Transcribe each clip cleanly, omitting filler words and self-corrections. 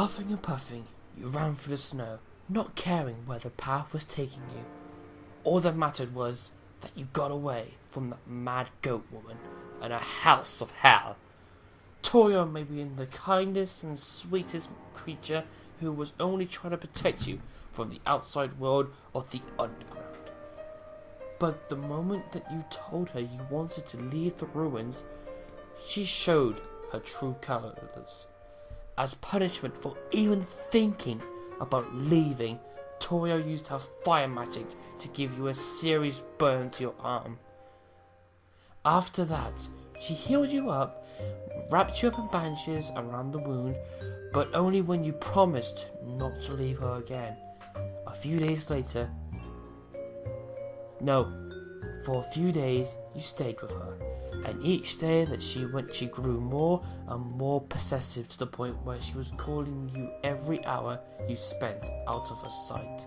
Huffing and puffing, you ran through the snow, not caring where the path was taking you. All that mattered was that you got away from that mad goat woman and a house of hell. Toya may be the kindest and sweetest creature who was only trying to protect you from the outside world of the underground. But the moment that you told her you wanted to leave the ruins, she showed her true colors. As punishment for even thinking about leaving, Toya used her fire magic to give you a serious burn to your arm. After that, she healed you up, wrapped you up in bandages around the wound, but only when you promised not to leave her again. A few days later, for a few days you stayed with her, and each day that she went she grew more and more possessive to the point where she was calling you every hour you spent out of her sight.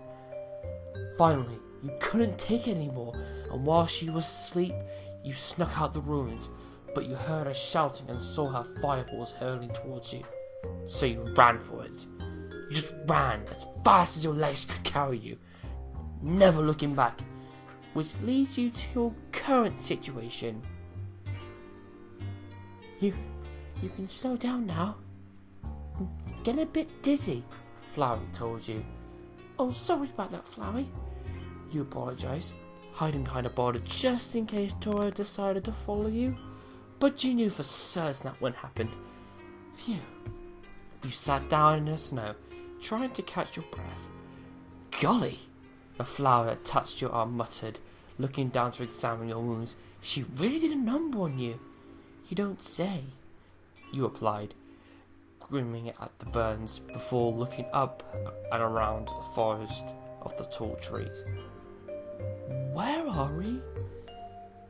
Finally, you couldn't take it anymore, and while she was asleep, you snuck out the ruins, but you heard her shouting and saw her fireballs hurling towards you. So you ran for it. You just ran as fast as your legs could carry you, never looking back, which leads you to your current situation. You can slow down now. I'm getting a bit dizzy, Flowey told you. Oh, sorry about that, Flowey. You apologised, hiding behind a boulder just in case Toya decided to follow you. But you knew for certain that wouldn't happen. Phew. You sat down in the snow, trying to catch your breath. Golly! A flower that touched your arm muttered, looking down to examine your wounds. She really did a number on you. You don't say, you replied, grimacing at the burns before looking up and around the forest of the tall trees. Where are we?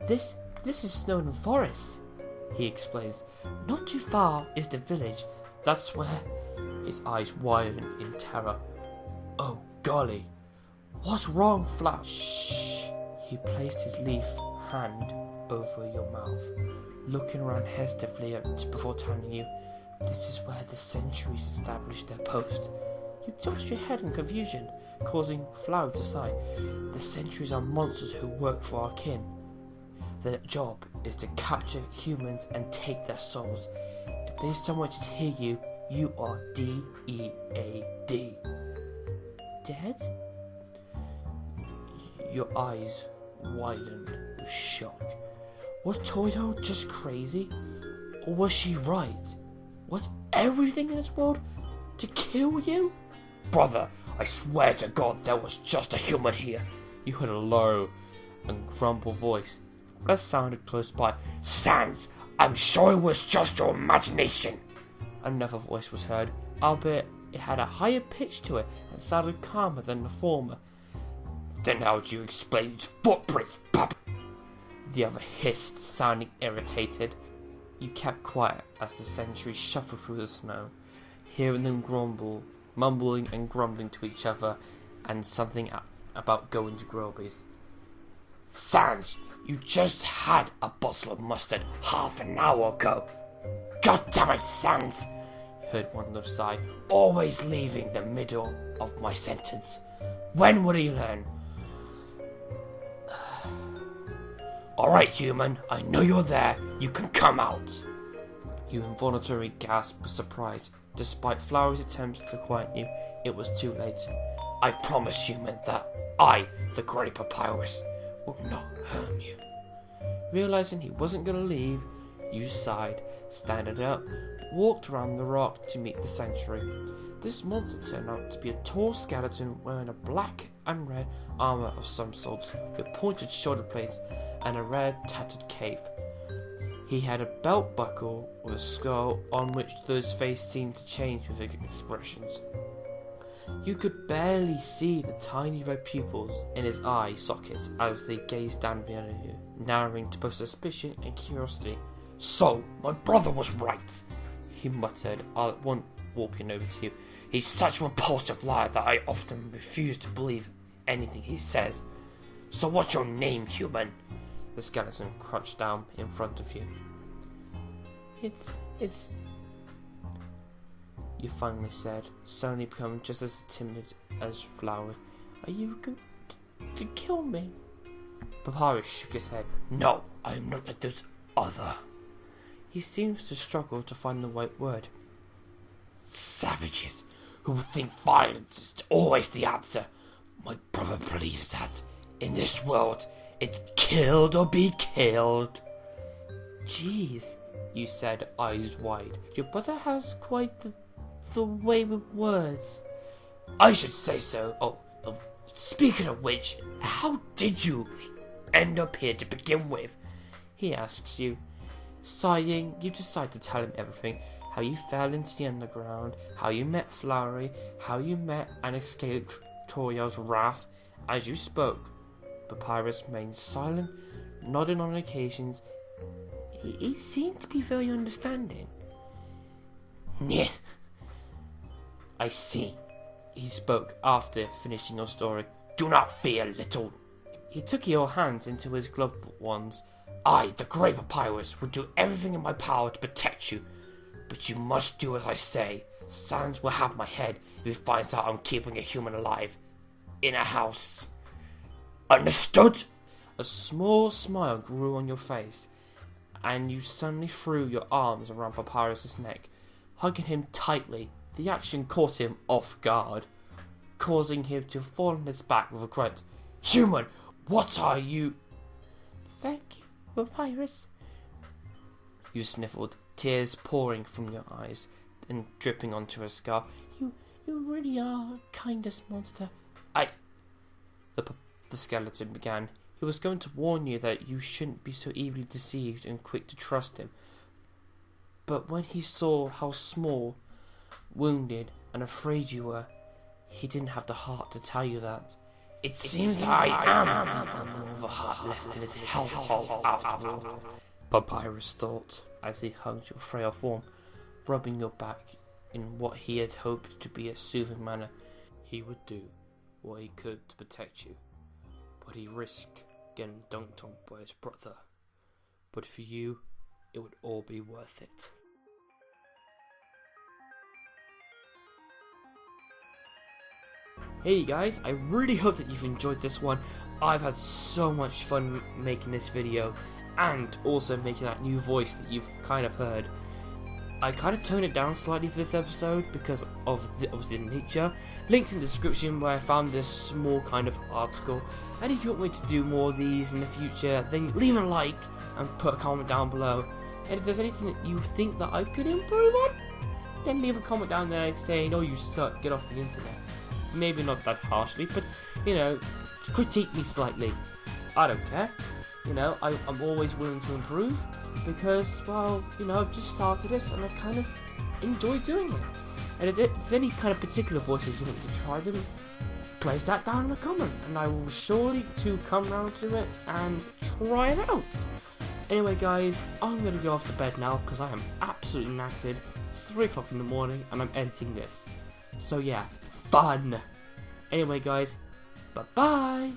This is Snowden Forest, he explains. Not too far is the village. That's where... His eyes widen in terror. Oh, golly. What's wrong, Flash? Shh. He placed his leaf hand over your mouth, looking around hesitantly before telling you, this is where the sentries established their post. You tilted your head in confusion, causing Flower to sigh. The sentries are monsters who work for our kin. Their job is to capture humans and take their souls. If they so much as hear you, you are D-E-A-D. Dead? Your eyes widened with shock. Was Toyo just crazy? Or was she right? Was everything in this world to kill you? Brother, I swear to God there was just a human here. You heard a low and grumbled voice that sounded close by. Sans, I'm sure it was just your imagination. Another voice was heard, albeit it had a higher pitch to it and sounded calmer than the former. Then how do you explain its footprints, Papa? The other hissed, sounding irritated. You kept quiet as the sentries shuffled through the snow, hearing them grumble, mumbling and grumbling to each other, and something about going to Grilby's. Sans, you just had a bottle of mustard half an hour ago. God damn it, Sans! Heard one of them sigh, always leaving the middle of my sentence. When will he learn? Alright, human, I know you're there. You can come out. You involuntarily gasped with surprise. Despite Flower's attempts to quiet you, it was too late. I promise, human, that I, the Great Papyrus, will not harm you. Realizing he wasn't going to leave, you sighed, standing up, walked around the rock to meet the sentry. This monster turned out to be a tall skeleton wearing a black and red armour of some sort, with pointed shoulder blades and a red tattered cape. He had a belt buckle with a skull on which his face seemed to change with expressions. You could barely see the tiny red pupils in his eye sockets as they gazed down behind you, narrowing to both suspicion and curiosity. So, my brother was right, he muttered, all at once walking over to you. He's such a repulsive liar that I often refuse to believe anything he says. So what's your name, human? The skeleton crouched down in front of you. you finally said, suddenly becoming just as timid as Flower. Are you going to kill me? Papyrus shook his head. No, I am not like those other. He seems to struggle to find the right word. Savages who would think violence is always the answer. My brother believes that in this world it's killed or be killed. Jeez, you said, eyes wide. Your brother has quite the way with words. I should say so. Oh, speaking of which, how did you end up here to begin with? He asks you. Sighing, you decide to tell him everything. How you fell into the underground, how you met Flowery, how you met and escaped Toriel's wrath. As you spoke, Papyrus remained silent, nodding on occasions. He seemed to be very understanding. Nyeh. I see. He spoke after finishing your story. Do not fear, little. He took your hands into his gloved ones. I, the great Papyrus, will do everything in my power to protect you. But you must do as I say. Sans will have my head if he finds out I'm keeping a human alive. In a house. Understood? A small smile grew on your face, and you suddenly threw your arms around Papyrus's neck, hugging him tightly. The action caught him off guard, causing him to fall on his back with a grunt. Human, what are you? Thank you, Papyrus. You sniffled, tears pouring from your eyes and dripping onto her scarf. You really are Kindest Monster. The skeleton began. He was going to warn you that you shouldn't be so easily deceived and quick to trust him. But when he saw how small, wounded, and afraid you were, he didn't have the heart to tell you that. It seems I am the heart left in his hellhole after all, Papyrus thought, as he hugged your frail form, rubbing your back in what he had hoped to be a soothing manner. He would do what he could to protect you, but he risked getting dunked on by his brother. But for you, it would all be worth it. Hey guys, I really hope that you've enjoyed this one. I've had so much fun making this video and also making that new voice that you've kind of heard. I kind of toned it down slightly for this episode because of obviously the nature. Linked in the description where I found this small kind of article. And if you want me to do more of these in the future, then leave a like and put a comment down below. And if there's anything that you think that I could improve on, then leave a comment down there saying, oh you suck, get off the internet. Maybe not that harshly, but, you know, critique me slightly. I don't care. You know, I'm always willing to improve because, well, you know, I've just started this and I kind of enjoy doing it. And if there's any kind of particular voices you want me to try them, place that down in the comment and I will surely to come round to it and try it out. Anyway guys, I'm going to go off to bed now because I am absolutely knackered. It's 3 o'clock in the morning and I'm editing this. So yeah, fun. Anyway guys, bye bye.